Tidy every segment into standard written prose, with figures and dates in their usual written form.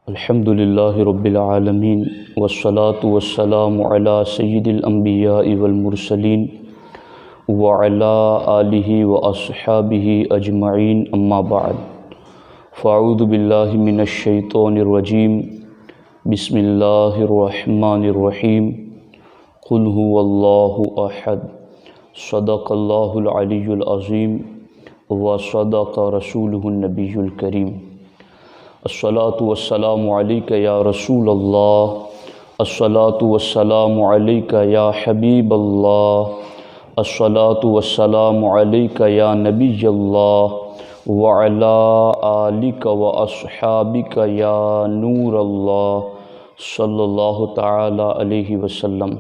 الحمد للہ رب العالمین والصلاة والسلام علی سید الانبیاء والمرسلین وعلی آلہ واصحابہ اجمعین اما بعد فاعوذ باللہ من الشیطان الرجیم بسم اللہ الرحمن الرحیم قل هو اللہ احد صدق اللہ العلی العظیم وصدق رسولہ النبی الکریم الصلاة والسلام علیک یا رسول اللہ الصلاة والسلام علیک یا حبیب اللہ الصلاة والسلام علیک یا نبی اللہ وعلی آلک واصحابک یا نور اللہ صلی اللہ تعالی علیہ وسلم۔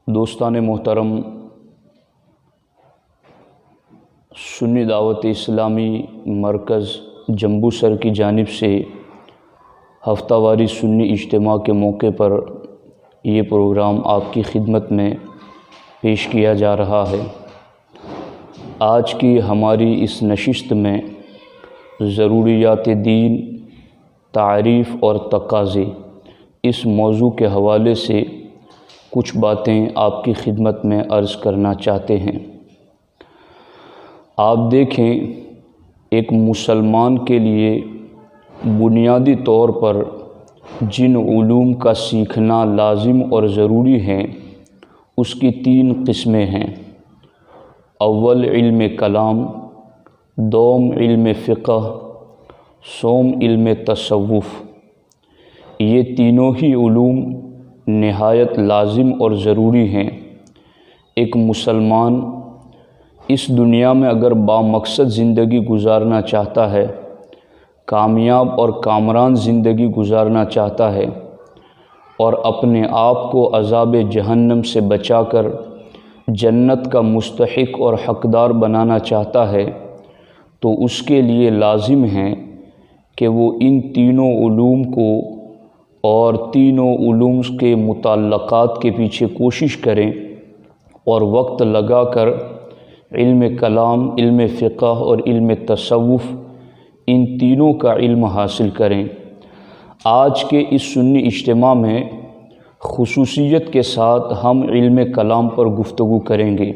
دوستان محترم، سنی دعوت اسلامی مرکز جمبو سر کی جانب سے ہفتہ واری سنی اجتماع کے موقع پر یہ پروگرام آپ کی خدمت میں پیش کیا جا رہا ہے۔ آج کی ہماری اس نشست میں ضروریات دین، تعریف اور تقاضے اس موضوع کے حوالے سے کچھ باتیں آپ کی خدمت میں عرض کرنا چاہتے ہیں۔ آپ دیکھیں، ایک مسلمان کے لیے بنیادی طور پر جن علوم کا سیکھنا لازم اور ضروری ہیں اس کی 3 قسمیں ہیں۔ اول علم کلام، دوم علم فقہ، سوم علم تصوف۔ یہ تینوں ہی علوم نہایت لازم اور ضروری ہیں۔ ایک مسلمان اس دنیا میں اگر بامقصد زندگی گزارنا چاہتا ہے، کامیاب اور کامران زندگی گزارنا چاہتا ہے اور اپنے آپ کو عذاب جہنم سے بچا کر جنت کا مستحق اور حقدار بنانا چاہتا ہے، تو اس کے لیے لازم ہے کہ وہ ان تینوں علوم کو اور تینوں علوم کے متعلقات کے پیچھے کوشش کریں اور وقت لگا کر علم کلام، علم فقہ اور علم تصوف ان تینوں کا علم حاصل کریں۔ آج کے اس سنی اجتماع میں خصوصیت کے ساتھ ہم علم کلام پر گفتگو کریں گے،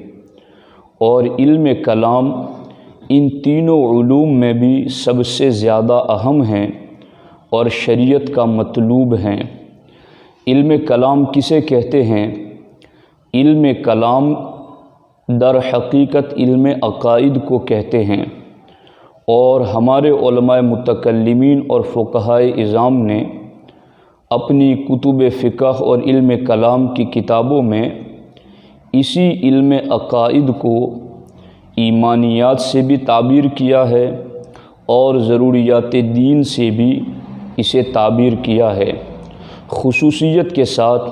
اور علم کلام ان تینوں علوم میں بھی سب سے زیادہ اہم ہیں اور شریعت کا مطلوب ہیں۔ علم کلام کسے کہتے ہیں؟ علم کلام در حقیقت علم عقائد کو کہتے ہیں، اور ہمارے علماء متکلمین اور فقہائے اعظام نے اپنی کتب فقہ اور علم کلام کی کتابوں میں اسی علم عقائد کو ایمانیات سے بھی تعبیر کیا ہے اور ضروریات دین سے بھی اسے تعبیر کیا ہے۔ خصوصیت کے ساتھ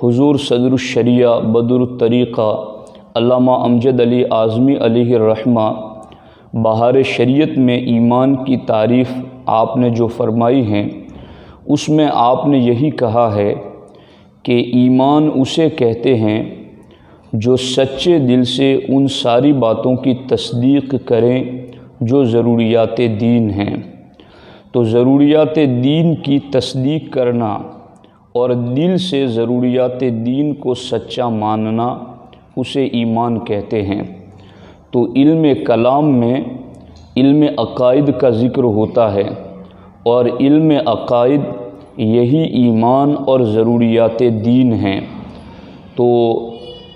حضور صدر الشریعہ بدر الطریقہ علامہ امجد علی اعظمی علیہ الرحمہ بہار شریعت میں ایمان کی تعریف آپ نے جو فرمائی ہیں، اس میں آپ نے یہی کہا ہے کہ ایمان اسے کہتے ہیں جو سچے دل سے ان ساری باتوں کی تصدیق کریں جو ضروریات دین ہیں۔ تو ضروریات دین کی تصدیق کرنا اور دل سے ضروریات دین کو سچا ماننا اسے ایمان کہتے ہیں۔ تو علم کلام میں علم عقائد کا ذکر ہوتا ہے، اور علم عقائد یہی ایمان اور ضروریات دین ہیں۔ تو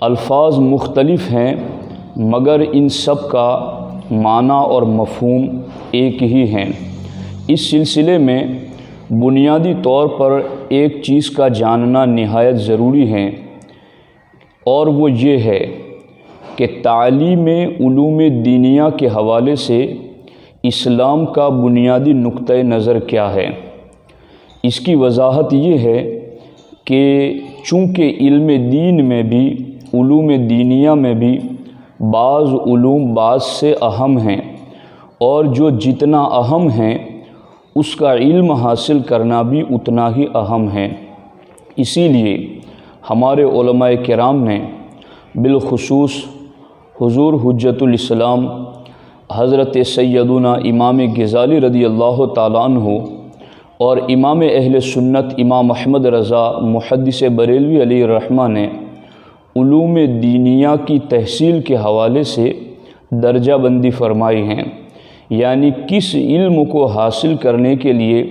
الفاظ مختلف ہیں مگر ان سب کا معنی اور مفہوم ایک ہی ہیں۔ اس سلسلے میں بنیادی طور پر ایک چیز کا جاننا نہایت ضروری ہے، اور وہ یہ ہے کہ تعلیم علوم دینیہ کے حوالے سے اسلام کا بنیادی نقطۂ نظر کیا ہے۔ اس کی وضاحت یہ ہے کہ چونکہ علم دین میں بھی، علوم دینیہ میں بھی بعض علوم بعض سے اہم ہیں، اور جو جتنا اہم ہیں اس کا علم حاصل کرنا بھی اتنا ہی اہم ہے۔ اسی لیے ہمارے علماء کرام نے بالخصوص حضور حجت الاسلام حضرت سیدنا امام غزالی رضی اللہ تعالیٰ عنہ اور امام اہل سنت امام احمد رضا محدث بریلوی علیہ الرحمہ نے علوم دینیہ کی تحصیل کے حوالے سے درجہ بندی فرمائی ہیں، یعنی کس علم کو حاصل کرنے کے لیے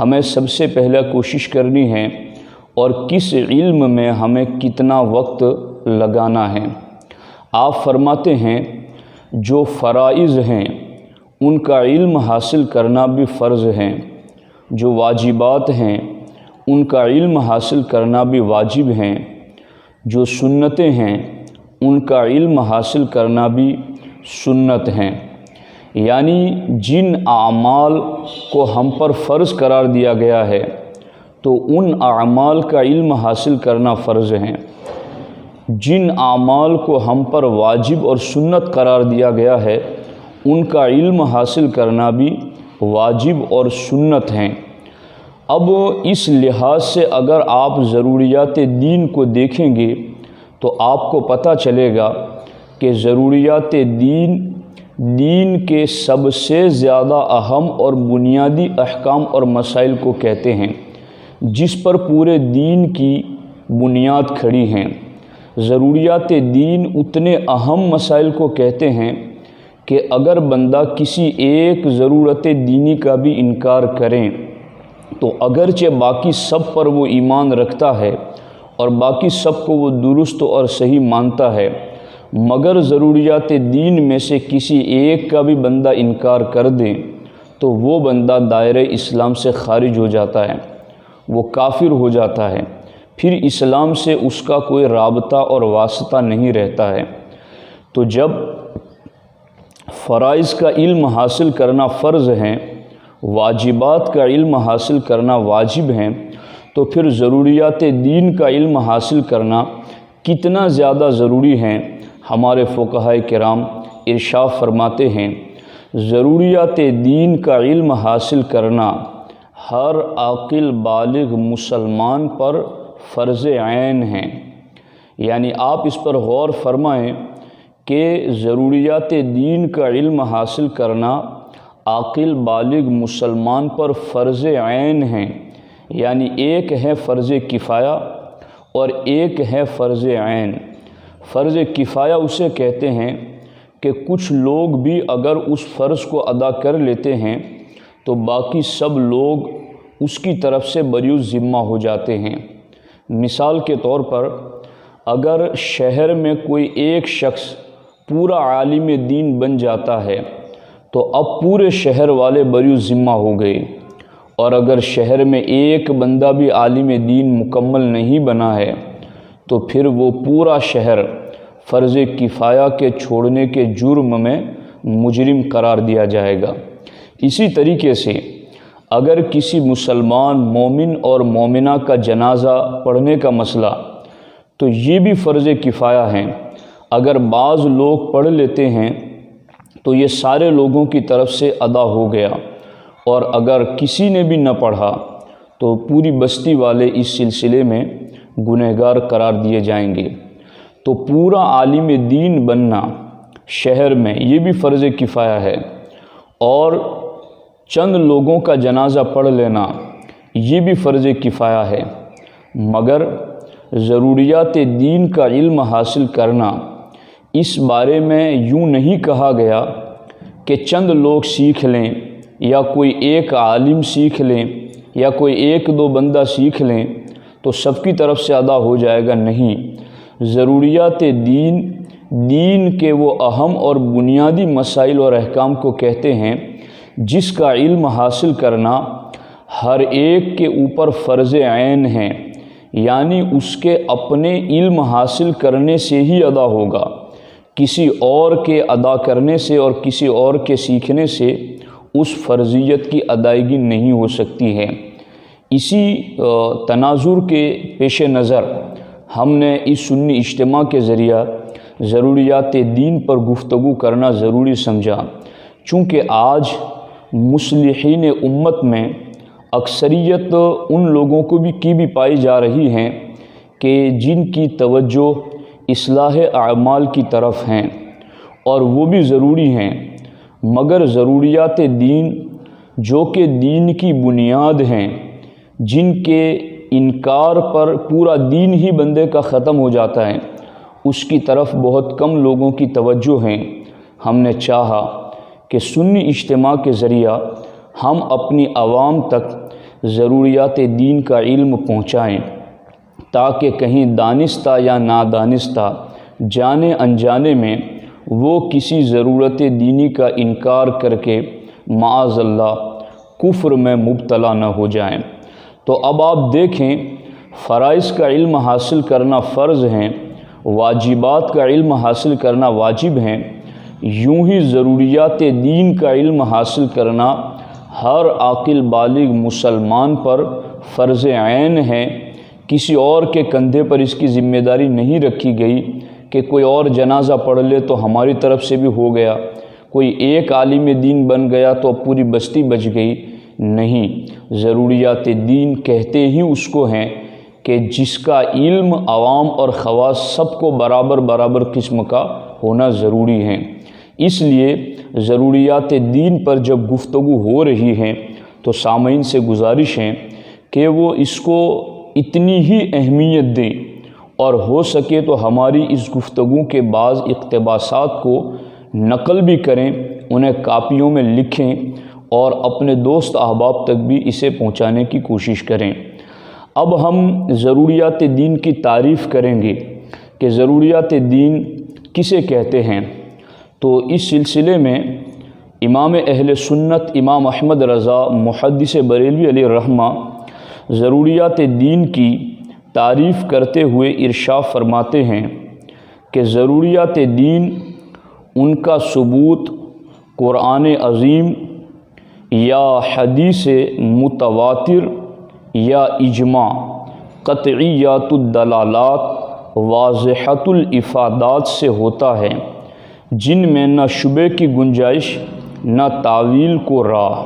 ہمیں سب سے پہلا کوشش کرنی ہے اور کس علم میں ہمیں کتنا وقت لگانا ہے۔ آپ فرماتے ہیں جو فرائض ہیں ان کا علم حاصل کرنا بھی فرض ہے، جو واجبات ہیں ان کا علم حاصل کرنا بھی واجب ہیں، جو سنتیں ہیں ان کا علم حاصل کرنا بھی سنت ہیں۔ یعنی جن اعمال کو ہم پر فرض قرار دیا گیا ہے تو ان اعمال کا علم حاصل کرنا فرض ہے، جن اعمال کو ہم پر واجب اور سنت قرار دیا گیا ہے ان کا علم حاصل کرنا بھی واجب اور سنت ہیں۔ اب اس لحاظ سے اگر آپ ضروریات دین کو دیکھیں گے تو آپ کو پتہ چلے گا کہ ضروریات دین کے سب سے زیادہ اہم اور بنیادی احکام اور مسائل کو کہتے ہیں، جس پر پورے دین کی بنیاد کھڑی ہیں۔ ضروریات دین اتنے اہم مسائل کو کہتے ہیں کہ اگر بندہ کسی ایک ضرورت دینی کا بھی انکار کریں تو اگرچہ باقی سب پر وہ ایمان رکھتا ہے اور باقی سب کو وہ درست اور صحیح مانتا ہے، مگر ضروریات دین میں سے کسی ایک کا بھی بندہ انکار کر دے تو وہ بندہ دائرہ اسلام سے خارج ہو جاتا ہے، وہ کافر ہو جاتا ہے، پھر اسلام سے اس کا کوئی رابطہ اور واسطہ نہیں رہتا ہے۔ تو جب فرائض کا علم حاصل کرنا فرض ہے، واجبات کا علم حاصل کرنا واجب ہے، تو پھر ضروریات دین کا علم حاصل کرنا کتنا زیادہ ضروری ہے۔ ہمارے فقہائے کرام ارشاد فرماتے ہیں ضروریات دین کا علم حاصل کرنا ہر عاقل بالغ مسلمان پر فرض عین ہے۔ یعنی آپ اس پر غور فرمائیں کہ ضروریات دین کا علم حاصل کرنا عاقل بالغ مسلمان پر فرض عین ہے، یعنی ایک ہے فرض کفایہ اور ایک ہے فرض عین۔ فرض کفایہ اسے کہتے ہیں کہ کچھ لوگ بھی اگر اس فرض کو ادا کر لیتے ہیں تو باقی سب لوگ اس کی طرف سے بری ذمہ ہو جاتے ہیں۔ مثال کے طور پر اگر شہر میں کوئی ایک شخص پورا عالم دین بن جاتا ہے تو اب پورے شہر والے بری ذمہ ہو گئے، اور اگر شہر میں ایک بندہ بھی عالم دین مکمل نہیں بنا ہے تو پھر وہ پورا شہر فرض کفایہ کے چھوڑنے کے جرم میں مجرم قرار دیا جائے گا۔ اسی طریقے سے اگر کسی مسلمان مومن اور مومنہ کا جنازہ پڑھنے کا مسئلہ، تو یہ بھی فرض کفایہ ہے۔ اگر بعض لوگ پڑھ لیتے ہیں تو یہ سارے لوگوں کی طرف سے ادا ہو گیا، اور اگر کسی نے بھی نہ پڑھا تو پوری بستی والے اس سلسلے میں گنہگار قرار دیے جائیں گے۔ تو پورا عالم دین بننا شہر میں یہ بھی فرض کفایہ ہے، اور چند لوگوں کا جنازہ پڑھ لینا یہ بھی فرض کفایہ ہے، مگر ضروریات دین کا علم حاصل کرنا اس بارے میں یوں نہیں کہا گیا کہ چند لوگ سیکھ لیں یا کوئی ایک عالم سیکھ لیں یا کوئی ایک دو بندہ سیکھ لیں تو سب کی طرف سے ادا ہو جائے گا۔ نہیں، ضروریات دین کے وہ اہم اور بنیادی مسائل اور احکام کو کہتے ہیں جس کا علم حاصل کرنا ہر ایک کے اوپر فرض عین ہے، یعنی اس کے اپنے علم حاصل کرنے سے ہی ادا ہوگا، کسی اور کے ادا کرنے سے اور کسی اور کے سیکھنے سے اس فرضیت کی ادائیگی نہیں ہو سکتی ہے۔ اسی تناظر کے پیش نظر ہم نے اس سنی اجتماع کے ذریعہ ضروریات دین پر گفتگو کرنا ضروری سمجھا، چونکہ آج مصلحین امت میں اکثریت ان لوگوں کو بھی پائی جا رہی ہیں کہ جن کی توجہ اصلاح اعمال کی طرف ہیں، اور وہ بھی ضروری ہیں، مگر ضروریات دین جو کہ دین کی بنیاد ہیں، جن کے انکار پر پورا دین ہی بندے کا ختم ہو جاتا ہے، اس کی طرف بہت کم لوگوں کی توجہ ہیں۔ ہم نے چاہا کہ سنی اجتماع کے ذریعہ ہم اپنی عوام تک ضروریات دین کا علم پہنچائیں، تاکہ کہیں دانستہ یا نادانستہ، جانے انجانے میں وہ کسی ضرورت دینی کا انکار کر کے معاذ اللہ کفر میں مبتلا نہ ہو جائیں۔ تو اب آپ دیکھیں، فرائض کا علم حاصل کرنا فرض ہیں، واجبات کا علم حاصل کرنا واجب ہیں، یوں ہی ضروریات دین کا علم حاصل کرنا ہر عاقل بالغ مسلمان پر فرض عین ہے۔ کسی اور کے کندھے پر اس کی ذمہ داری نہیں رکھی گئی کہ کوئی اور جنازہ پڑھ لے تو ہماری طرف سے بھی ہو گیا، کوئی ایک عالم دین بن گیا تو اب پوری بستی بچ گئی۔ نہیں، ضروریات دین کہتے ہی اس کو ہیں کہ جس کا علم عوام اور خواص سب کو برابر برابر قسم کا ہونا ضروری ہے۔ اس لیے ضروریات دین پر جب گفتگو ہو رہی ہے تو سامعین سے گزارش ہے کہ وہ اس کو اتنی ہی اہمیت دیں، اور ہو سکے تو ہماری اس گفتگو کے بعض اقتباسات کو نقل بھی کریں، انہیں کاپیوں میں لکھیں اور اپنے دوست احباب تک بھی اسے پہنچانے کی کوشش کریں۔ اب ہم ضروریات دین کی تعریف کریں گے کہ ضروریات دین کسے کہتے ہیں۔ تو اس سلسلے میں امام اہل سنت امام احمد رضا محدث بریلوی علیہ الرحمہ ضروریات دین کی تعریف کرتے ہوئے ارشاد فرماتے ہیں کہ ضروریات دین ان کا ثبوت قرآن عظیم یا حدیث متواتر یا اجماع، قطعیات الدلالات، واضحۃ الافادات سے ہوتا ہے، جن میں نہ شبے کی گنجائش نہ تعویل کو راہ۔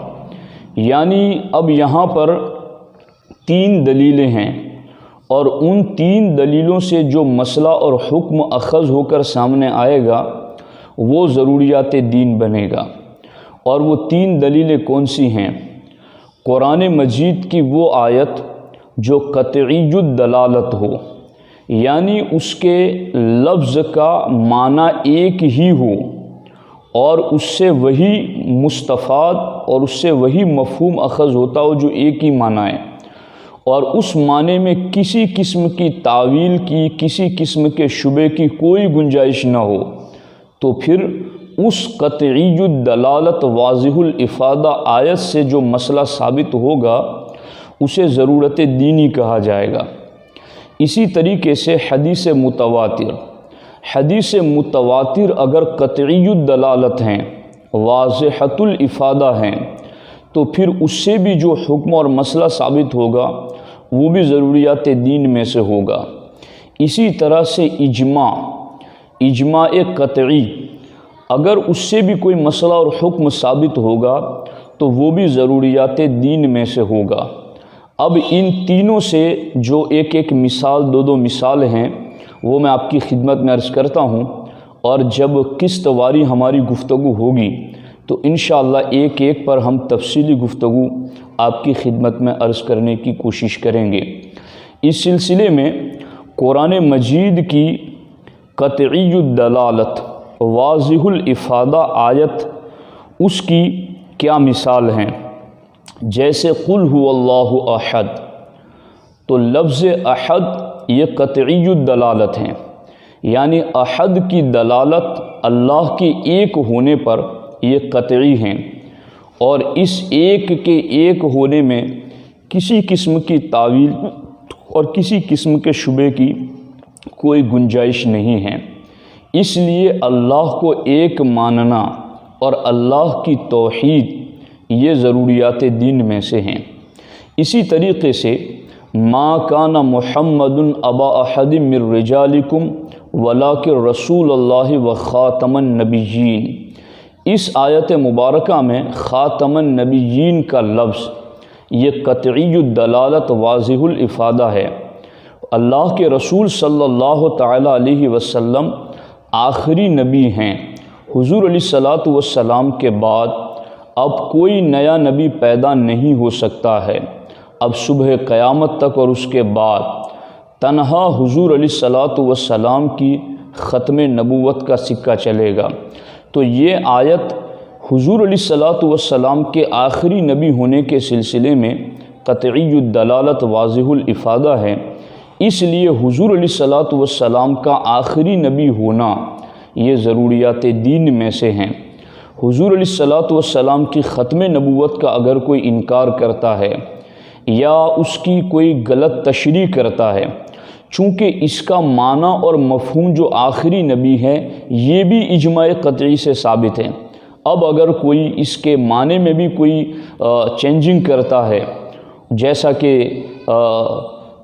یعنی اب یہاں پر 3 دلیلیں ہیں، اور ان 3 دلیلوں سے جو مسئلہ اور حکم اخذ ہو کر سامنے آئے گا وہ ضروریات دین بنے گا۔ اور وہ 3 دلیلیں کون سی ہیں؟ قرآن مجید کی وہ آیت جو قطعی الدلالت ہو، یعنی اس کے لفظ کا معنی ایک ہی ہو اور اس سے وہی مستفاد اور اس سے وہی مفہوم اخذ ہوتا ہو جو ایک ہی معنی ہے، اور اس معنی میں کسی قسم کی تعویل کی، کسی قسم کے شبے کی کوئی گنجائش نہ ہو، تو پھر اس قطعی الدلالت واضح الافادہ آیت سے جو مسئلہ ثابت ہوگا اسے ضرورت دینی کہا جائے گا۔ اسی طریقے سے حدیث متواتر اگر قطعی الدلالت ہیں، واضحۃ الافادہ ہیں، تو پھر اس سے بھی جو حکم اور مسئلہ ثابت ہوگا وہ بھی ضروریات دین میں سے ہوگا۔ اسی طرح سے اجماع قطعی اگر اس سے بھی کوئی مسئلہ اور حکم ثابت ہوگا تو وہ بھی ضروریات دین میں سے ہوگا۔ اب ان تینوں سے جو ایک مثال، 2 مثال ہیں، وہ میں آپ کی خدمت میں عرض کرتا ہوں، اور جب قسط واری ہماری گفتگو ہوگی تو انشاءاللہ ایک پر ہم تفصیلی گفتگو آپ کی خدمت میں عرض کرنے کی کوشش کریں گے۔ اس سلسلے میں قرآن مجید کی قطعی الدلالت واضح الافادہ آیت، اس کی کیا مثال ہیں؟ جیسے قل هو اللہ احد، تو لفظ احد یہ قطعی الدلالت ہیں، یعنی احد کی دلالت اللہ کے ایک ہونے پر یہ قطعی ہیں، اور اس ایک کے ایک ہونے میں کسی قسم کی تعویل اور کسی قسم کے شبے کی کوئی گنجائش نہیں ہے۔ اس لیے اللہ کو ایک ماننا اور اللہ کی توحید یہ ضروریات دین میں سے ہیں۔ اسی طریقے سے ما کان محمد ابا احد من رجالکم ولکن رسول اللہ و خاتم النبیین، اس آیت مبارکہ میں خاتم النبیین کا لفظ یہ قطعی الدلالت واضح الافادہ ہے۔ اللہ کے رسول صلی اللہ تعالیٰ علیہ وسلم آخری نبی ہیں۔ حضور علیہ الصلاۃ والسلام کے بعد اب کوئی نیا نبی پیدا نہیں ہو سکتا ہے، اب صبح قیامت تک اور اس کے بعد تنہا حضور علیہ الصلاۃ والسلام کی ختم نبوت کا سکہ چلے گا۔ تو یہ آیت حضور علیہ الصلاۃ والسلام کے آخری نبی ہونے کے سلسلے میں قطعی الدلالت واضح الافادہ ہے۔ اس لیے حضور علیہ الصلاۃ والسلام کا آخری نبی ہونا یہ ضروریات دین میں سے ہیں۔ حضور علیہ الصلاۃ والسلام کی ختم نبوت کا اگر کوئی انکار کرتا ہے یا اس کی کوئی غلط تشریح کرتا ہے، چونکہ اس کا معنی اور مفہوم جو آخری نبی ہے یہ بھی اجماع قطعی سے ثابت ہے۔ اب اگر کوئی اس کے معنی میں بھی کوئی چینجنگ کرتا ہے، جیسا کہ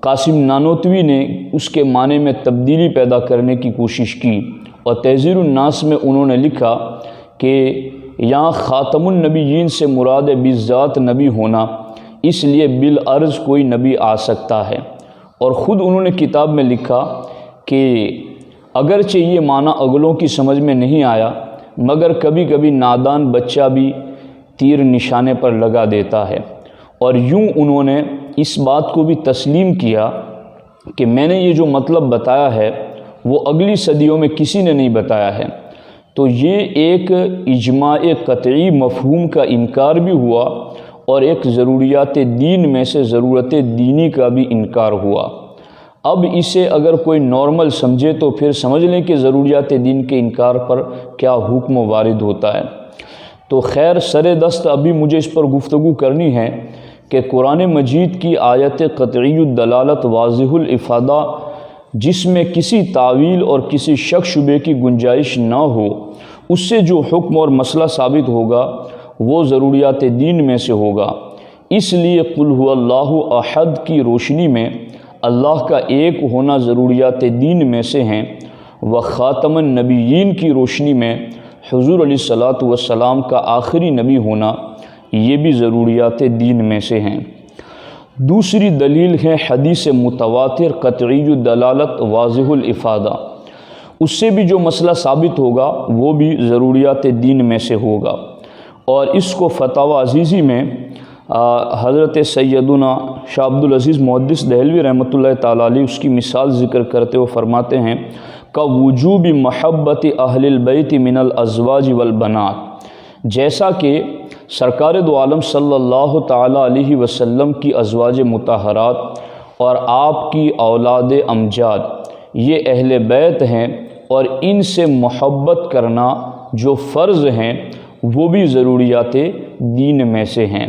قاسم نانوتوی نے اس کے معنی میں تبدیلی پیدا کرنے کی کوشش کی، اور تحذیر الناس میں انہوں نے لکھا کہ یہاں خاتم النبیین سے مراد بالذات نبی ہونا، اس لیے بالعرض کوئی نبی آ سکتا ہے۔ اور خود انہوں نے کتاب میں لکھا کہ اگرچہ یہ معنی اگلوں کی سمجھ میں نہیں آیا، مگر کبھی کبھی نادان بچہ بھی تیر نشانے پر لگا دیتا ہے۔ اور یوں انہوں نے اس بات کو بھی تسلیم کیا کہ میں نے یہ جو مطلب بتایا ہے وہ اگلی صدیوں میں کسی نے نہیں بتایا ہے۔ تو یہ ایک اجماع قطعی مفہوم کا انکار بھی ہوا، اور ایک ضروریات دین میں سے ضرورت دینی کا بھی انکار ہوا۔ اب اسے اگر کوئی نارمل سمجھے تو پھر سمجھ لیں کہ ضروریات دین کے انکار پر کیا حکم وارد ہوتا ہے۔ تو خیر، سر دست ابھی مجھے اس پر گفتگو کرنی ہے کہ قرآن مجید کی آیت قطعی الدلالت واضح الافادہ جس میں کسی تعویل اور کسی شک شبے کی گنجائش نہ ہو، اس سے جو حکم اور مسئلہ ثابت ہوگا وہ ضروریات دین میں سے ہوگا۔ اس لیے قل هو اللہ احد کی روشنی میں اللہ کا ایک ہونا ضروریات دین میں سے ہیں، و خاتم النبیین کی روشنی میں حضور علیہ الصلاۃ والسلام کا آخری نبی ہونا یہ بھی ضروریات دین میں سے ہیں۔ دوسری دلیل ہے حدیث متواتر قطعی الدلالت واضح الافادہ، اس سے بھی جو مسئلہ ثابت ہوگا وہ بھی ضروریات دین میں سے ہوگا۔ اور اس کو فتاوی عزیزی میں حضرت سیدنا شاہ عبدالعزیز محدث دہلوی رحمۃ اللہ تعالیٰ علیہ اس کی مثال ذکر کرتے ہوئے فرماتے ہیں کہ وجوب محبت اہل البیت من الازواج والبنات، جیسا کہ سرکار دو عالم صلی اللہ تعالیٰ علیہ وسلم کی ازواج مطہرات اور آپ کی اولاد امجاد یہ اہل بیت ہیں، اور ان سے محبت کرنا جو فرض ہیں وہ بھی ضروریات دین میں سے ہیں۔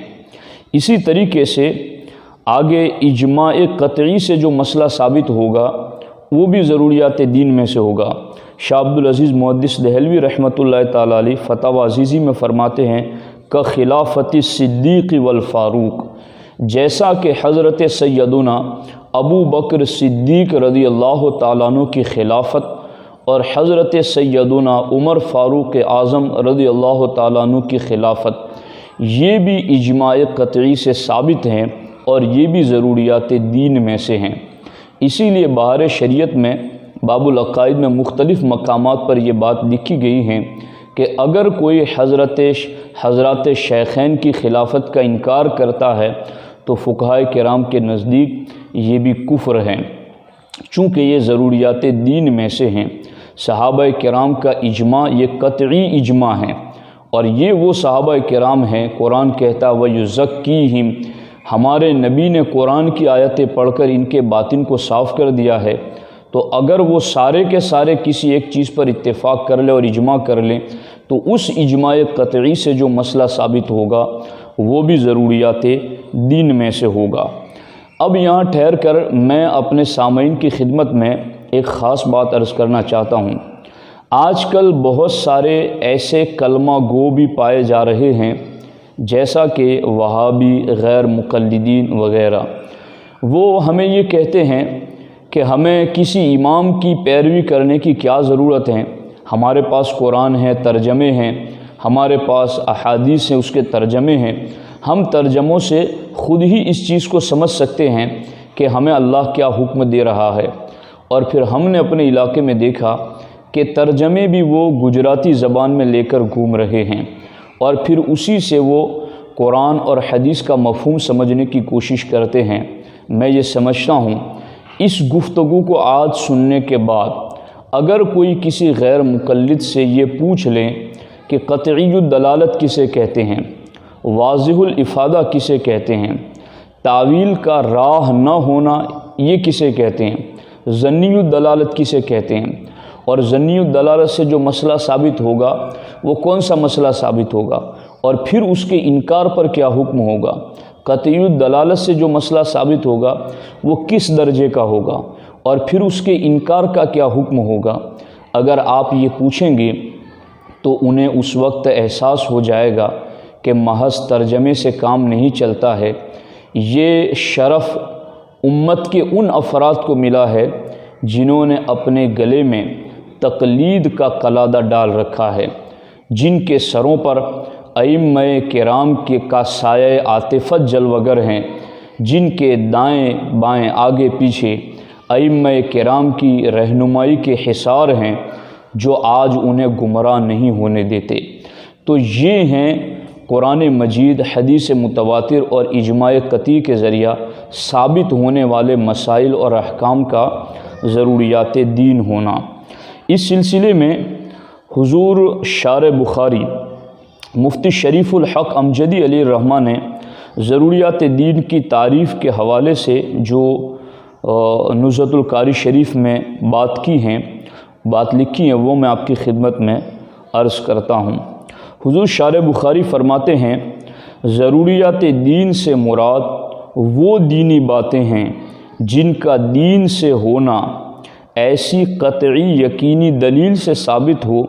اسی طریقے سے آگے اجماع قطعی سے جو مسئلہ ثابت ہوگا وہ بھی ضروریات دین میں سے ہوگا۔ شاہ عبدالعزیز محدث دہلوی رحمۃ اللہ تعالیٰ علیہ فتاوی عزیزی میں فرماتے ہیں کہ خلافت صدیق والفاروق، جیسا کہ حضرت سیدنا ابو بکر صدیق رضی اللہ تعالیٰ عنہ کی خلافت اور حضرت سیدنا عمر فاروق اعظم رضی اللہ تعالیٰ عنہ کی خلافت یہ بھی اجماع قطعی سے ثابت ہیں، اور یہ بھی ضروریات دین میں سے ہیں۔ اسی لیے بہار شریعت میں باب العقائد میں مختلف مقامات پر یہ بات لکھی گئی ہیں کہ اگر کوئی حضرات شیخین کی خلافت کا انکار کرتا ہے تو فقہائے کرام کے نزدیک یہ بھی کفر ہے، چونکہ یہ ضروریات دین میں سے ہیں۔ صحابہ کرام کا اجماع یہ قطعی اجماع ہے، اور یہ وہ صحابہ کرام ہیں، قرآن کہتا وَيُزَكِّيهِمْ، ہمارے نبی نے قرآن کی آیتیں پڑھ کر ان کے باطن کو صاف کر دیا ہے۔ تو اگر وہ سارے کے سارے کسی ایک چیز پر اتفاق کر لیں اور اجماع کر لیں تو اس اجماع قطعی سے جو مسئلہ ثابت ہوگا وہ بھی ضروریات دین میں سے ہوگا۔ اب یہاں ٹھہر کر میں اپنے سامعین کی خدمت میں ایک خاص بات عرض کرنا چاہتا ہوں۔ آج کل بہت سارے ایسے کلمہ گو بھی پائے جا رہے ہیں جیسا کہ وہابی، غیر مقلدین وغیرہ، وہ ہمیں یہ کہتے ہیں کہ ہمیں کسی امام کی پیروی کرنے کی کیا ضرورت ہے، ہمارے پاس قرآن ہے، ترجمے ہیں، ہمارے پاس احادیث ہیں، اس کے ترجمے ہیں، ہم ترجموں سے خود ہی اس چیز کو سمجھ سکتے ہیں کہ ہمیں اللہ کیا حکم دے رہا ہے۔ اور پھر ہم نے اپنے علاقے میں دیکھا کہ ترجمے بھی وہ گجراتی زبان میں لے کر گھوم رہے ہیں، اور پھر اسی سے وہ قرآن اور حدیث کا مفہوم سمجھنے کی کوشش کرتے ہیں۔ میں یہ سمجھتا ہوں اس گفتگو کو آج سننے کے بعد اگر کوئی کسی غیر مقلد سے یہ پوچھ لیں کہ قطعی الدلالت کسے کہتے ہیں، واضح الافادہ کسے کہتے ہیں، تعویل کا راہ نہ ہونا یہ کسے کہتے ہیں، ظنی الدلالت کسے کہتے ہیں، اور ظنی الدلالت سے جو مسئلہ ثابت ہوگا وہ کون سا مسئلہ ثابت ہوگا، اور پھر اس کے انکار پر کیا حکم ہوگا، قطعی الدلالت سے جو مسئلہ ثابت ہوگا وہ کس درجے کا ہوگا، اور پھر اس کے انکار کا کیا حکم ہوگا، اگر آپ یہ پوچھیں گے تو انہیں اس وقت احساس ہو جائے گا کہ محض ترجمے سے کام نہیں چلتا ہے۔ یہ شرف امت کے ان افراد کو ملا ہے جنہوں نے اپنے گلے میں تقلید کا قلادہ ڈال رکھا ہے، جن کے سروں پر ائمہ کرام کے کا سایہ عاطفت جلوگر ہیں، جن کے دائیں بائیں آگے پیچھے ائمہ کرام کی رہنمائی کے حصار ہیں جو آج انہیں گمراہ نہیں ہونے دیتے۔ تو یہ ہیں قرآن مجید، حدیث متواتر اور اجماع قطعی کے ذریعہ ثابت ہونے والے مسائل اور احکام کا ضروریات دین ہونا۔ اس سلسلے میں حضور شارح بخاری مفتی شریف الحق امجدی علیہ الرحمہ نے ضروریات دین کی تعریف کے حوالے سے جو نزہۃ القاری شریف میں بات لکھی ہیں وہ میں آپ کی خدمت میں عرض کرتا ہوں۔ حضور شارح بخاری فرماتے ہیں ضروریات دین سے مراد وہ دینی باتیں ہیں جن کا دین سے ہونا ایسی قطعی یقینی دلیل سے ثابت ہو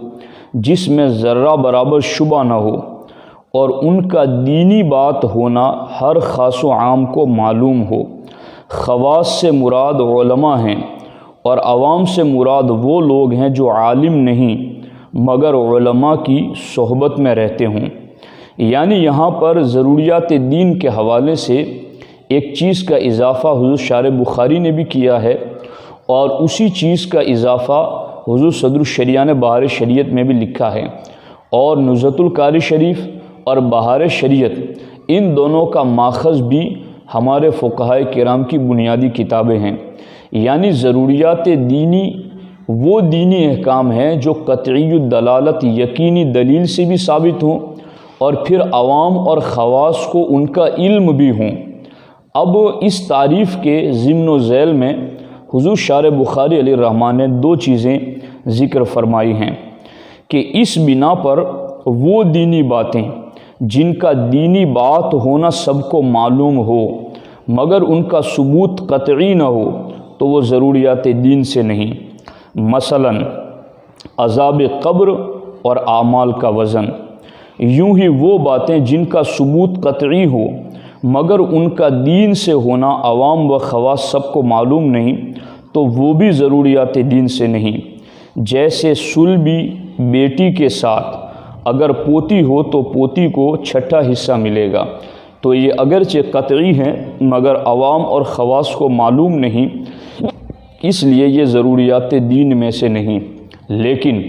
جس میں ذرہ برابر شبہ نہ ہو، اور ان کا دینی بات ہونا ہر خاص و عام کو معلوم ہو۔ خواص سے مراد علماء ہیں اور عوام سے مراد وہ لوگ ہیں جو عالم نہیں مگر علماء کی صحبت میں رہتے ہوں۔ یعنی یہاں پر ضروریات دین کے حوالے سے ایک چیز کا اضافہ حضور شارح بخاری نے بھی کیا ہے، اور اسی چیز کا اضافہ حضور صدر الشریعہ نے بہار شریعت میں بھی لکھا ہے، اور نزہۃ القاری شریف اور بہار شریعت ان دونوں کا ماخذ بھی ہمارے فقہائے کرام کی بنیادی کتابیں ہیں۔ یعنی ضروریات دینی وہ دینی احکام ہیں جو قطعی الدلالت یقینی دلیل سے بھی ثابت ہوں، اور پھر عوام اور خواص کو ان کا علم بھی ہوں۔ اب اس تعریف کے ضمن و ذیل میں حضور شارح بخاری علیہ الرحمٰن نے دو چیزیں ذکر فرمائی ہیں کہ اس بنا پر وہ دینی باتیں جن کا دینی بات ہونا سب کو معلوم ہو مگر ان کا ثبوت قطعی نہ ہو تو وہ ضروریات دین سے نہیں۔ مثلا عذاب قبر اور اعمال کا وزن، یوں ہی وہ باتیں جن کا ثبوت قطعی ہو مگر ان کا دین سے ہونا عوام و خواص سب کو معلوم نہیں تو وہ بھی ضروریات دین سے نہیں۔ جیسے صلبی بیٹی کے ساتھ اگر پوتی ہو تو پوتی کو چھٹا حصہ ملے گا، تو یہ اگرچہ قطعی ہیں مگر عوام اور خواص کو معلوم نہیں، اس لیے یہ ضروریات دین میں سے نہیں۔ لیکن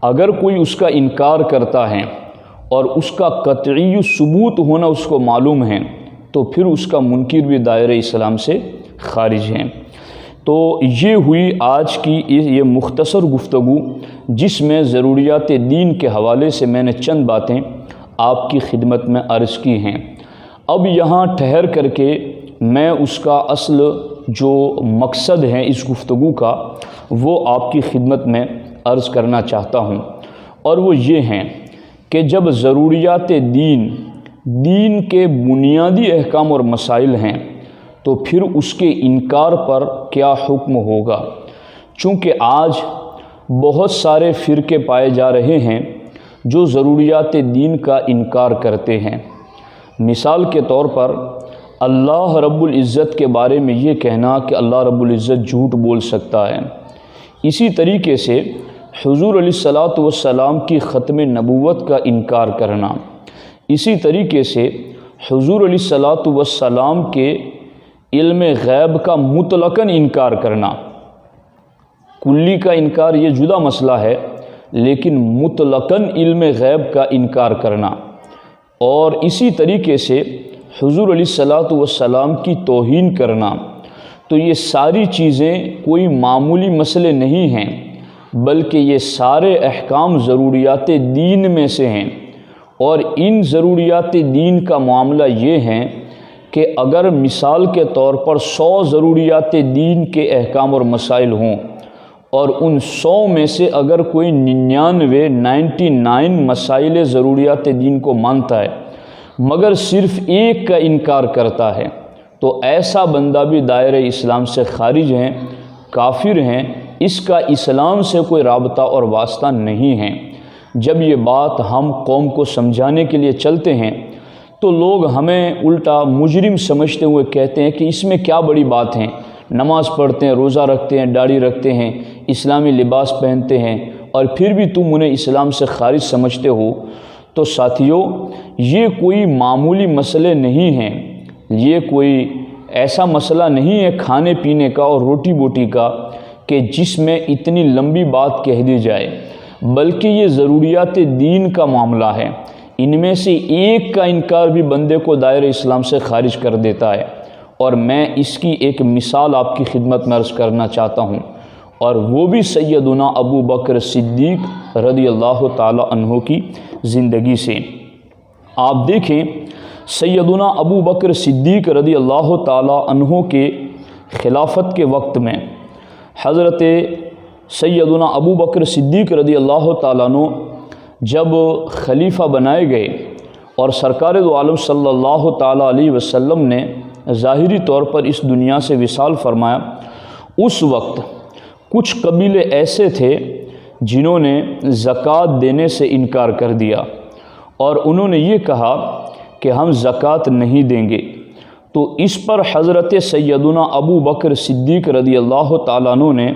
اگر کوئی اس کا انکار کرتا ہے اور اس کا قطعی ثبوت ہونا اس کو معلوم ہے تو پھر اس کا منکر بھی دائرہ اسلام سے خارج ہے۔ تو یہ ہوئی آج کی یہ مختصر گفتگو جس میں ضروریات دین کے حوالے سے میں نے چند باتیں آپ کی خدمت میں عرض کی ہیں۔ اب یہاں ٹھہر کر کے میں اس کا اصل جو مقصد ہے اس گفتگو کا وہ آپ کی خدمت میں عرض کرنا چاہتا ہوں، اور وہ یہ ہیں کہ جب ضروریات دین کے بنیادی احکام اور مسائل ہیں تو پھر اس کے انکار پر کیا حکم ہوگا۔ چونکہ آج بہت سارے فرقے پائے جا رہے ہیں جو ضروریات دین کا انکار کرتے ہیں۔ مثال کے طور پر اللہ رب العزت کے بارے میں یہ کہنا کہ اللہ رب العزت جھوٹ بول سکتا ہے، اسی طریقے سے حضور علیہ الصلاۃ والسلام کی ختم نبوت کا انکار کرنا، اسی طریقے سے حضور علیہ الصلاۃ والسلام کے علم غیب کا مطلقاً انکار کرنا۔ کلی کا انکار یہ جدا مسئلہ ہے، لیکن مطلقاً علم غیب کا انکار کرنا اور اسی طریقے سے حضور علیہ الصلوۃ والسلام کی توہین کرنا، تو یہ ساری چیزیں کوئی معمولی مسئلے نہیں ہیں، بلکہ یہ سارے احکام ضروریات دین میں سے ہیں۔ اور ان ضروریات دین کا معاملہ یہ ہے کہ اگر مثال کے طور پر 100 ضروریات دین کے احکام اور مسائل ہوں اور ان 100 میں سے اگر کوئی 99 مسائل ضروریات دین کو مانتا ہے مگر صرف ایک کا انکار کرتا ہے، تو ایسا بندہ بھی دائرہ اسلام سے خارج ہیں، کافر ہیں، اس کا اسلام سے کوئی رابطہ اور واسطہ نہیں ہے۔ جب یہ بات ہم قوم کو سمجھانے کے لیے چلتے ہیں تو لوگ ہمیں الٹا مجرم سمجھتے ہوئے کہتے ہیں کہ اس میں کیا بڑی بات ہے، نماز پڑھتے ہیں، روزہ رکھتے ہیں، داڑھی رکھتے ہیں، اسلامی لباس پہنتے ہیں اور پھر بھی تم انہیں اسلام سے خارج سمجھتے ہو۔ تو ساتھیو، یہ کوئی معمولی مسئلے نہیں ہیں، یہ کوئی ایسا مسئلہ نہیں ہے کھانے پینے کا اور روٹی بوٹی کا کہ جس میں اتنی لمبی بات کہہ دی جائے، بلکہ یہ ضروریات دین کا معاملہ ہے۔ ان میں سے ایک کا انکار بھی بندے کو دائرہ اسلام سے خارج کر دیتا ہے، اور میں اس کی ایک مثال آپ کی خدمت میں عرض کرنا چاہتا ہوں، اور وہ بھی سیدنا ابو بکر صدیق رضی اللہ تعالی عنہ کی زندگی سے۔ آپ دیکھیں، سیدنا ابو بکر صدیق رضی اللہ تعالی عنہ کے خلافت کے وقت میں حضرت سیدنا ابو بکر صدیق رضی اللہ تعالیٰ عنہ جب خلیفہ بنائے گئے اور سرکار دو عالم صلی اللہ تعالیٰ علیہ وسلم نے ظاہری طور پر اس دنیا سے وصال فرمایا، اس وقت کچھ قبیلے ایسے تھے جنہوں نے زکوٰۃ دینے سے انکار کر دیا اور انہوں نے یہ کہا کہ ہم زکوٰۃ نہیں دیں گے۔ تو اس پر حضرت سیدنا ابو بکر صدیق رضی اللہ تعالیٰ عنہ نے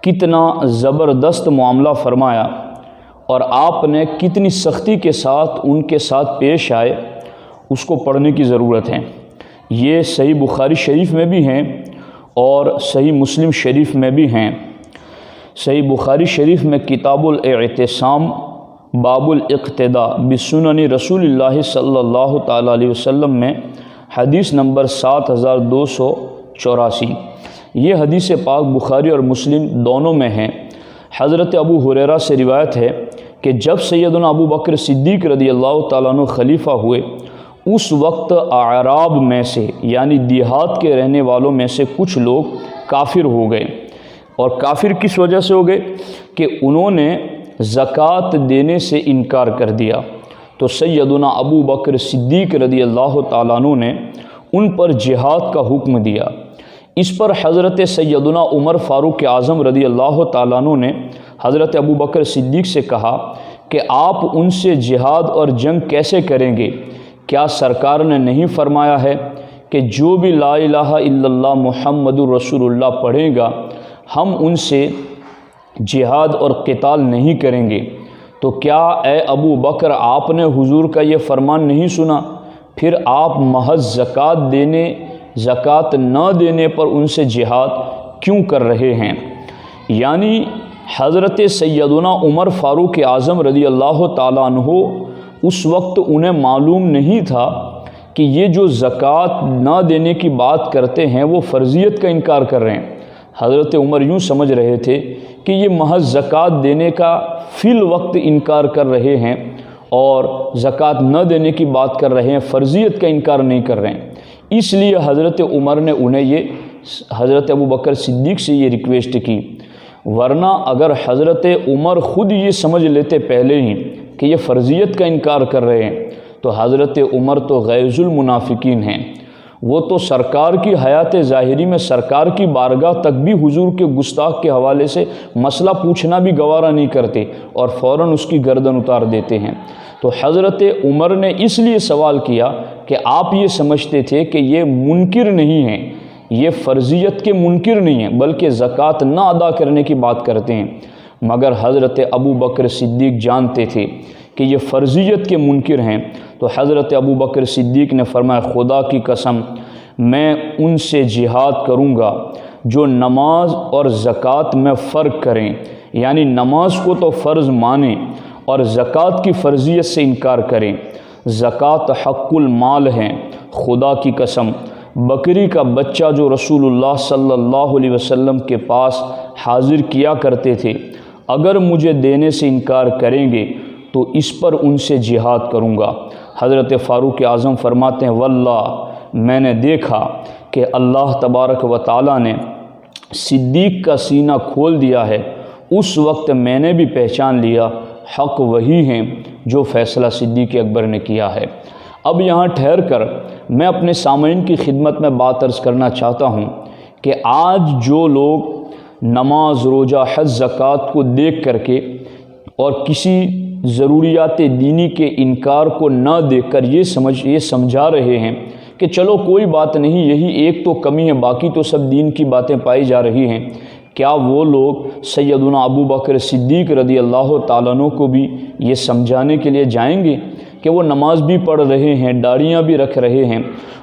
کتنا زبردست معاملہ فرمایا اور آپ نے کتنی سختی کے ساتھ ان کے ساتھ پیش آئے، اس کو پڑھنے کی ضرورت ہے۔ یہ صحیح بخاری شریف میں بھی ہیں اور صحیح مسلم شریف میں بھی ہیں۔ صحیح بخاری شریف میں کتاب الاعتصام باب الاقتداء بسنن رسول اللہ صلی اللہ تعالیٰ علیہ وسلم میں حدیث نمبر 7284، یہ حدیث پاک بخاری اور مسلم دونوں میں ہیں۔ حضرت ابو ہریرہ سے روایت ہے کہ جب سیدنا ابو بکر صدیق رضی اللہ تعالیٰ عنہ خلیفہ ہوئے، اس وقت اعراب میں سے یعنی دیہات کے رہنے والوں میں سے کچھ لوگ کافر ہو گئے، اور کافر کس وجہ سے ہو گئے کہ انہوں نے زکوٰۃ دینے سے انکار کر دیا۔ تو سیدنا ابو بکر صدیق رضی اللہ تعالیٰ عنہ نے ان پر جہاد کا حکم دیا۔ اس پر حضرت سیدنا عمر فاروق اعظم رضی اللہ تعالیٰ عنہ نے حضرت ابو بکر صدیق سے کہا کہ آپ ان سے جہاد اور جنگ کیسے کریں گے؟ کیا سرکار نے نہیں فرمایا ہے کہ جو بھی لا الہ الا اللہ محمد الرسول اللہ پڑھے گا ہم ان سے جہاد اور قتال نہیں کریں گے؟ تو کیا اے ابو بکر آپ نے حضور کا یہ فرمان نہیں سنا؟ پھر آپ محض زکوٰۃ نہ دینے پر ان سے جہاد کیوں کر رہے ہیں؟ یعنی حضرت سیدنا عمر فاروق اعظم رضی اللہ تعالیٰ عنہ اس وقت انہیں معلوم نہیں تھا کہ یہ جو زکوٰۃ نہ دینے کی بات کرتے ہیں وہ فرضیت کا انکار کر رہے ہیں۔ حضرت عمر یوں سمجھ رہے تھے کہ یہ محض زکوٰۃ دینے کا فی الوقت انکار کر رہے ہیں اور زکوٰۃ نہ دینے کی بات کر رہے ہیں، فرضیت کا انکار نہیں کر رہے ہیں۔ اس لیے حضرت عمر نے انہیں حضرت ابو بکر صدیق سے یہ ریکویسٹ کی، ورنہ اگر حضرت عمر خود یہ سمجھ لیتے پہلے ہی کہ یہ فرضیت کا انکار کر رہے ہیں تو حضرت عمر تو غیظ المنافقین ہیں، وہ تو سرکار کی حیات ظاہری میں سرکار کی بارگاہ تک بھی حضور کے گستاخ کے حوالے سے مسئلہ پوچھنا بھی گوارا نہیں کرتے اور فوراً اس کی گردن اتار دیتے ہیں۔ تو حضرت عمر نے اس لیے سوال کیا کہ آپ یہ سمجھتے تھے کہ یہ منکر نہیں ہیں، یہ فرضیت کے منکر نہیں ہیں بلکہ زکوٰۃ نہ ادا کرنے کی بات کرتے ہیں، مگر حضرت ابو بکر صدیق جانتے تھے کہ یہ فرضیت کے منکر ہیں۔ تو حضرت ابو بکر صدیق نے فرمایا خدا کی قسم میں ان سے جہاد کروں گا جو نماز اور زکوٰۃ میں فرق کریں، یعنی نماز کو تو فرض مانیں اور زکوٰۃ کی فرضیت سے انکار کریں۔ زکوٰۃ حق المال ہے، خدا کی قسم بکری کا بچہ جو رسول اللہ صلی اللہ علیہ وسلم کے پاس حاضر کیا کرتے تھے، اگر مجھے دینے سے انکار کریں گے تو اس پر ان سے جہاد کروں گا۔ حضرت فاروق اعظم فرماتے ہیں واللہ میں نے دیکھا کہ اللہ تبارک و تعالیٰ نے صدیق کا سینہ کھول دیا ہے، اس وقت میں نے بھی پہچان لیا حق وہی ہیں جو فیصلہ صدیق اکبر نے کیا ہے۔ اب یہاں ٹھہر کر میں اپنے سامعین کی خدمت میں بات عرض کرنا چاہتا ہوں کہ آج جو لوگ نماز، روزہ، حج، زکوٰۃ کو دیکھ کر کے اور کسی ضروریات دینی کے انکار کو نہ دیکھ کر یہ سمجھا رہے ہیں کہ چلو کوئی بات نہیں، یہی ایک تو کمی ہے، باقی تو سب دین کی باتیں پائی جا رہی ہیں، کیا وہ لوگ سیدنا ابو بکر صدیق رضی اللہ تعالیٰ عنہ کو بھی یہ سمجھانے کے لیے جائیں گے کہ وہ نماز بھی پڑھ رہے ہیں، داڑیاں بھی رکھ رہے ہیں،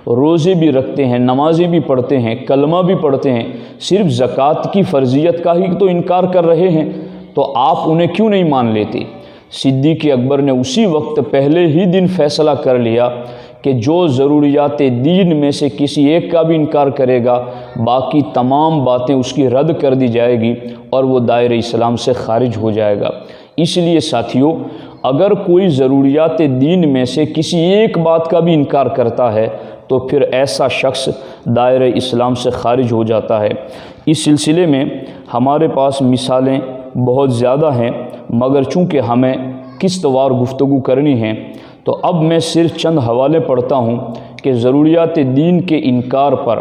روزے بھی رکھتے ہیں، نمازیں بھی پڑھتے ہیں، کلمہ بھی پڑھتے ہیں، صرف زکوٰۃ کی فرضیت کا ہی تو انکار کر رہے ہیں، تو آپ انہیں کیوں نہیں مان لیتے؟ صدیق اکبر نے اسی وقت پہلے ہی دن فیصلہ کر لیا کہ جو ضروریات دین میں سے کسی ایک کا بھی انکار کرے گا، باقی تمام باتیں اس کی رد کر دی جائے گی اور وہ دائرہ اسلام سے خارج ہو جائے گا۔ اس لیے ساتھیوں، اگر کوئی ضروریات دین میں سے کسی ایک بات کا بھی انکار کرتا ہے تو پھر ایسا شخص دائرہ اسلام سے خارج ہو جاتا ہے۔ اس سلسلے میں ہمارے پاس مثالیں بہت زیادہ ہیں، مگر چونکہ ہمیں قسط وار گفتگو کرنی ہے تو اب میں صرف چند حوالے پڑھتا ہوں کہ ضروریات دین کے انکار پر،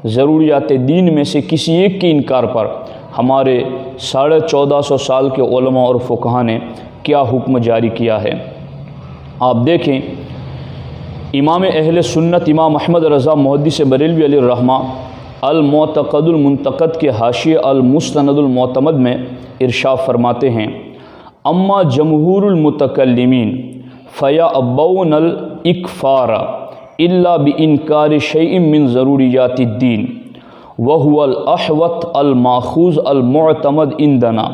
ضروریات دین میں سے کسی ایک کے انکار پر ہمارے 1450 سال کے علماء اور فقہا نے کیا حکم جاری کیا ہے۔ آپ دیکھیں، امام اہل سنت امام احمد رضا محدث بریلوی علیہ الرحمہ المعتقد المنتقد کے حاشیے المستند المعتمد میں ارشاد فرماتے ہیں اما جمہور المتکلمین فیأبون الاکفار الا بانکار شیء من ضروریات الدین وهو الاحوط الماخوذ المعتمد عندنا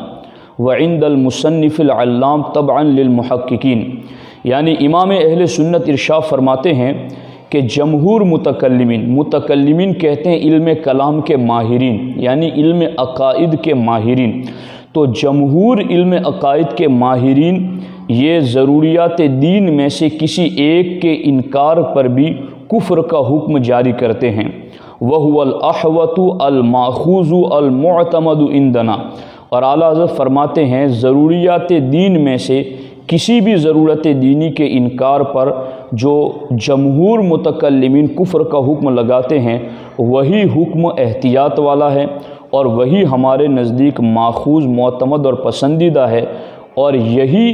وعند المصنف العلام طبعا للمحققین، یعنی امام اہل سنت ارشاد فرماتے ہیں کہ جمہور متکلمین کہتے ہیں علم کلام کے ماہرین، یعنی علم عقائد کے ماہرین، تو جمہور علم عقائد کے ماہرین یہ ضروریات دین میں سے کسی ایک کے انکار پر بھی کفر کا حکم جاری کرتے ہیں۔ وَهُوَ الْأَحْوَطُ الْمَأْخُوذُ الْمُعْتَمَدُ عِندَنَا، اور اعلیٰ حضرت فرماتے ہیں ضروریات دین میں سے کسی بھی ضرورت دینی کے انکار پر جو جمہور متکلمین کفر کا حکم لگاتے ہیں وہی حکم احتیاط والا ہے اور وہی ہمارے نزدیک ماخوذ، معتمد اور پسندیدہ ہے، اور یہی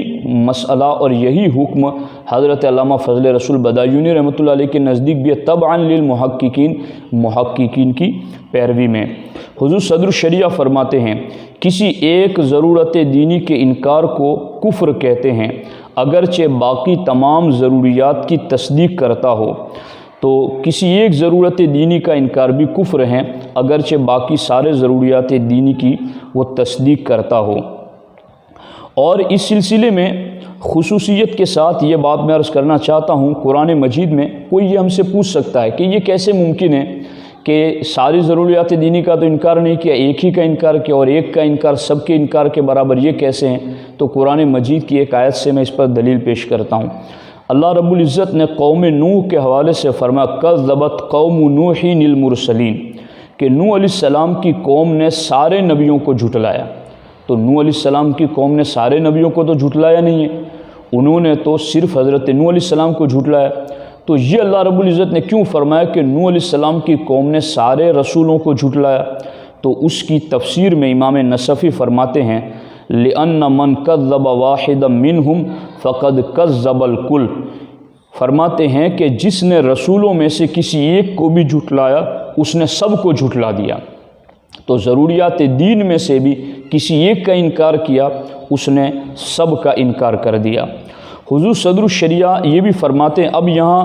مسئلہ اور یہی حکم حضرت علامہ فضل رسول بدایونی رحمۃ اللہ علیہ کے نزدیک بھی طبعا للمحققین، محققین کی پیروی میں۔ حضور صدر الشریعہ فرماتے ہیں کسی ایک ضرورت دینی کے انکار کو کفر کہتے ہیں اگرچہ باقی تمام ضروریات کی تصدیق کرتا ہو، تو کسی ایک ضرورت دینی کا انکار بھی کفر ہے اگرچہ باقی سارے ضروریات دینی کی وہ تصدیق کرتا ہو۔ اور اس سلسلے میں خصوصیت کے ساتھ یہ بات میں عرض کرنا چاہتا ہوں، قرآن مجید میں کوئی یہ ہم سے پوچھ سکتا ہے کہ یہ کیسے ممکن ہے کہ ساری ضروریات دینی کا تو انکار نہیں کیا، ایک ہی کا انکار کیا، اور ایک کا انکار سب کے انکار کے برابر، یہ کیسے ہیں؟ تو قرآن مجید کی ایک آیت سے میں اس پر دلیل پیش کرتا ہوں۔ اللہ رب العزت نے قوم نوح کے حوالے سے فرمایا کذبت قوم نوح المرسلین، کہ نوح علیہ السلام کی قوم نے سارے نبیوں کو جھٹلایا۔ تو نوح علیہ السلام کی قوم نے سارے نبیوں کو تو جھٹلایا نہیں ہے، انہوں نے تو صرف حضرت نوح علیہ السلام کو جھٹلایا۔ تو یہ اللہ رب العزت نے کیوں فرمایا کہ نوح علیہ السلام کی قوم نے سارے رسولوں کو جھٹلایا؟ تو اس کی تفسیر میں امام نصفی فرماتے ہیں لِأَنَّ مَنْ كَذَّبَ وَاحِدًا مِّنْهُمْ فَقَدْ كَذَّبَ الْكُلَّ، فرماتے ہیں کہ جس نے رسولوں میں سے کسی ایک کو بھی جھٹلایا اس نے سب کو جھٹلا دیا۔ تو ضروریات دین میں سے بھی کسی ایک کا انکار کیا اس نے سب کا انکار کر دیا۔ حضور صدر الشریعہ یہ بھی فرماتے ہیں، اب یہاں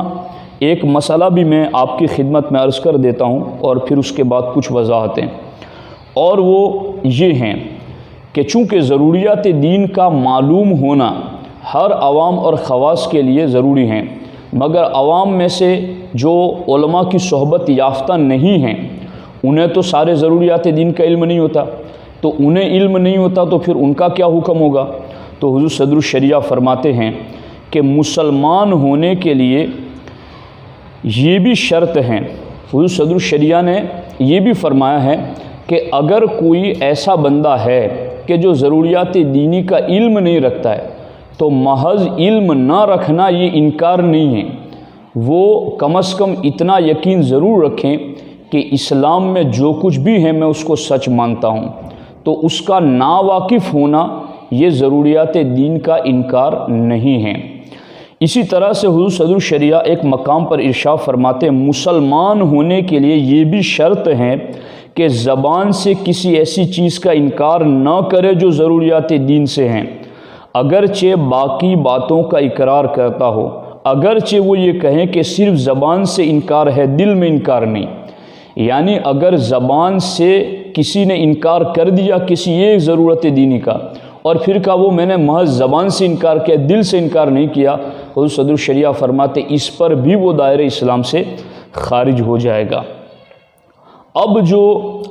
ایک مسئلہ بھی میں آپ کی خدمت میں عرض کر دیتا ہوں اور پھر اس کے بعد کچھ وضاحتیں۔ اور وہ یہ ہیں کہ چونکہ ضروریات دین کا معلوم ہونا ہر عوام اور خواص کے لیے ضروری ہیں، مگر عوام میں سے جو علماء کی صحبت یافتہ نہیں ہیں انہیں تو سارے ضروریات دین کا علم نہیں ہوتا، تو انہیں علم نہیں ہوتا تو پھر ان کا کیا حکم ہوگا؟ تو حضور صدر الشریعہ فرماتے ہیں کہ مسلمان ہونے کے لیے یہ بھی شرط ہیں، حضور صدر الشریعہ نے یہ بھی فرمایا ہے کہ اگر کوئی ایسا بندہ ہے کہ جو ضروریات دینی کا علم نہیں رکھتا ہے تو محض علم نہ رکھنا یہ انکار نہیں ہے، وہ کم از کم اتنا یقین ضرور رکھیں کہ اسلام میں جو کچھ بھی ہے میں اس کو سچ مانتا ہوں، تو اس کا ناواقف ہونا یہ ضروریات دین کا انکار نہیں ہے۔ اسی طرح سے حضور صدر الشریعہ ایک مقام پر ارشاد فرماتے ہیں مسلمان ہونے کے لیے یہ بھی شرط ہے کہ زبان سے کسی ایسی چیز کا انکار نہ کرے جو ضروریات دین سے ہیں، اگرچہ باقی باتوں کا اقرار کرتا ہو، اگرچہ وہ یہ کہیں کہ صرف زبان سے انکار ہے دل میں انکار نہیں، یعنی اگر زبان سے کسی نے انکار کر دیا کسی ایک ضرورت دینی کا اور پھر کہا وہ میں نے محض زبان سے انکار کیا دل سے انکار نہیں کیا، حضور صدر الشریعہ فرماتے اس پر بھی وہ دائرہ اسلام سے خارج ہو جائے گا۔ اب جو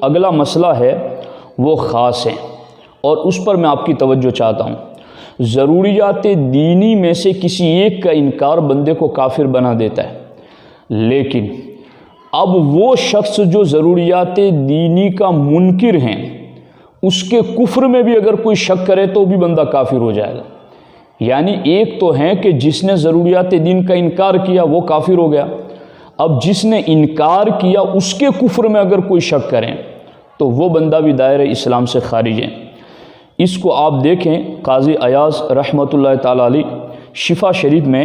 اگلا مسئلہ ہے وہ خاص ہے اور اس پر میں آپ کی توجہ چاہتا ہوں۔ ضروریات دینی میں سے کسی ایک کا انکار بندے کو کافر بنا دیتا ہے، لیکن اب وہ شخص جو ضروریات دینی کا منکر ہیں اس کے کفر میں بھی اگر کوئی شک کرے تو بھی بندہ کافر ہو جائے گا۔ یعنی ایک تو ہے کہ جس نے ضروریات دین کا انکار کیا وہ کافر ہو گیا، اب جس نے انکار کیا اس کے کفر میں اگر کوئی شک کریں تو وہ بندہ بھی دائرہ اسلام سے خارج ہے۔ اس کو آپ دیکھیں قاضی ایاز رحمۃ اللہ تعالی علیہ شفا شریف میں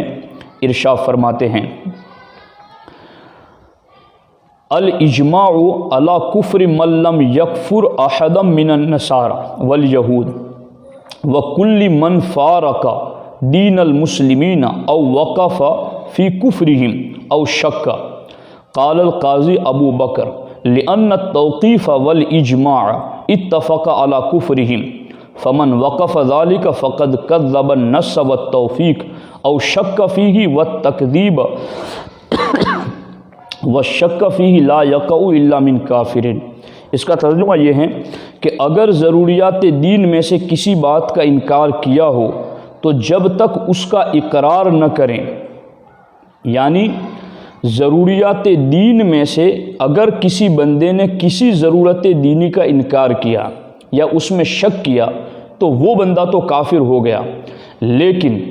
ارشاد فرماتے ہیں الاجماع علی کفر من لم یکفر احدا من النصارى والیہود وکل من فارق دین المسلمین او وقف فی کفرہم او شک۔ قال القاضی ابو بکر لأن التوقیف والاجماع اتفق علی کفرہم فمن وقف ذلك فقد كذب النص والتوفیق او شک فیہ والتکذیب والشک فیہ لا یقع الا من کافر۔ اس کا ترجمہ یہ ہے کہ اگر ضروریات دین میں سے کسی بات کا انکار کیا ہو تو جب تک اس کا اقرار نہ کریں، یعنی ضروریات دین میں سے اگر کسی بندے نے کسی ضرورت دینی کا انکار کیا یا اس میں شک کیا تو وہ بندہ تو کافر ہو گیا، لیکن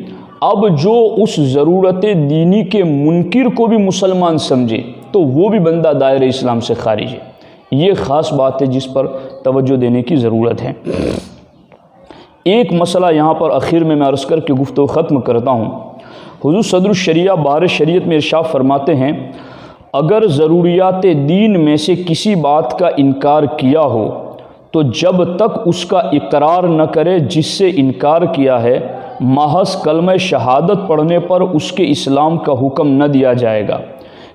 اب جو اس ضرورت دینی کے منکر کو بھی مسلمان سمجھے تو وہ بھی بندہ دائرہ اسلام سے خارج ہے۔ یہ خاص بات ہے جس پر توجہ دینے کی ضرورت ہے۔ ایک مسئلہ یہاں پر آخر میں عرض کر کے گفتگو ختم کرتا ہوں۔ حضور صدر الشریعہ بار شریعت میں ارشاد فرماتے ہیں اگر ضروریات دین میں سے کسی بات کا انکار کیا ہو تو جب تک اس کا اقرار نہ کرے جس سے انکار کیا ہے، محض کلمہ شہادت پڑھنے پر اس کے اسلام کا حکم نہ دیا جائے گا،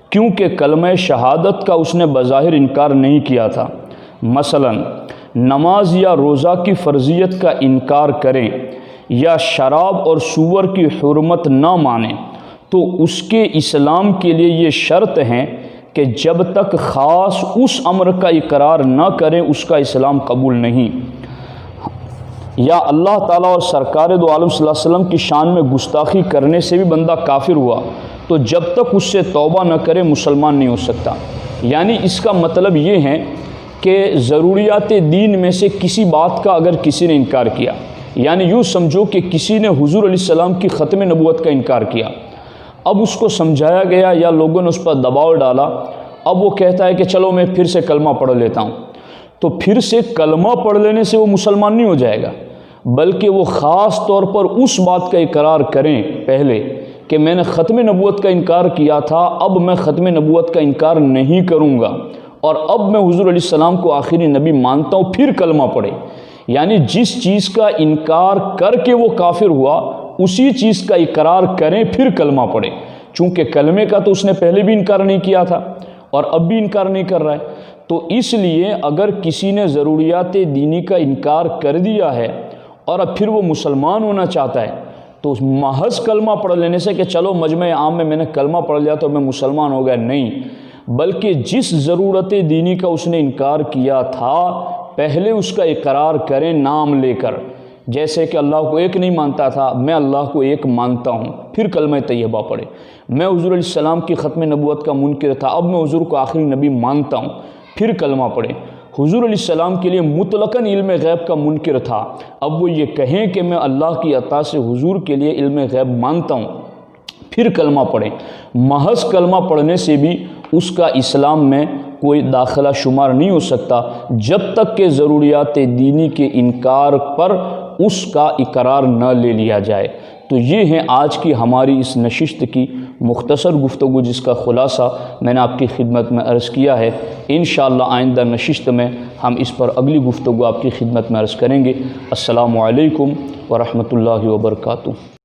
کیونکہ کلمہ شہادت کا اس نے بظاہر انکار نہیں کیا تھا۔ مثلا نماز یا روزہ کی فرضیت کا انکار کریں یا شراب اور سور کی حرمت نہ مانیں تو اس کے اسلام کے لیے یہ شرط ہے کہ جب تک خاص اس امر کا اقرار نہ کریں اس کا اسلام قبول نہیں۔ یا اللہ تعالیٰ اور سرکار دو عالم صلی اللہ علیہ وسلم کی شان میں گستاخی کرنے سے بھی بندہ کافر ہوا تو جب تک اس سے توبہ نہ کرے مسلمان نہیں ہو سکتا۔ یعنی اس کا مطلب یہ ہے کہ ضروریات دین میں سے کسی بات کا اگر کسی نے انکار کیا، یعنی یوں سمجھو کہ کسی نے حضور علیہ السلام کی ختم نبوت کا انکار کیا، اب اس کو سمجھایا گیا یا لوگوں نے اس پر دباؤ ڈالا، اب وہ کہتا ہے کہ چلو میں پھر سے کلمہ پڑھ لیتا ہوں، تو پھر سے کلمہ پڑھ لینے سے وہ مسلمان نہیں ہو جائے گا، بلکہ وہ خاص طور پر اس بات کا اقرار کریں پہلے کہ میں نے ختم نبوت کا انکار کیا تھا، اب میں ختم نبوت کا انکار نہیں کروں گا اور اب میں حضور علیہ السلام کو آخری نبی مانتا ہوں، پھر کلمہ پڑھے۔ یعنی جس چیز کا انکار کر کے وہ کافر ہوا اسی چیز کا اقرار کریں پھر کلمہ پڑھے، چونکہ کلمے کا تو اس نے پہلے بھی انکار نہیں کیا تھا اور اب بھی انکار نہیں کر رہا ہے، تو اس لیے اگر کسی نے ضروریات دینی کا انکار کر دیا ہے اور اب پھر وہ مسلمان ہونا چاہتا ہے تو محض کلمہ پڑھ لینے سے کہ چلو مجمع عام میں نے کلمہ پڑھ لیا تو میں مسلمان ہو گیا، نہیں، بلکہ جس ضرورت دینی کا اس نے انکار کیا تھا پہلے اس کا اقرار کریں نام لے کر، جیسے کہ اللہ کو ایک نہیں مانتا تھا، میں اللہ کو ایک مانتا ہوں، پھر کلمہ طیبہ پڑھے۔ میں حضور علیہ السلام کی ختم نبوت کا منکر تھا، اب میں حضور کو آخری نبی مانتا ہوں، پھر کلمہ پڑھے۔ حضور علیہ السلام کے لیے مطلقاً علم غیب کا منکر تھا، اب وہ یہ کہیں کہ میں اللہ کی عطا سے حضور کے لیے علم غیب مانتا ہوں، پھر کلمہ پڑھیں۔ محض کلمہ پڑھنے سے بھی اس کا اسلام میں کوئی داخلہ شمار نہیں ہو سکتا جب تک کہ ضروریات دینی کے انکار پر اس کا اقرار نہ لے لیا جائے۔ تو یہ ہیں آج کی ہماری اس نشست کی مختصر گفتگو، جس کا خلاصہ میں نے آپ کی خدمت میں عرض کیا ہے۔ انشاءاللہ آئندہ نشست میں ہم اس پر اگلی گفتگو آپ کی خدمت میں عرض کریں گے۔ السلام علیکم ورحمۃ اللہ وبرکاتہ۔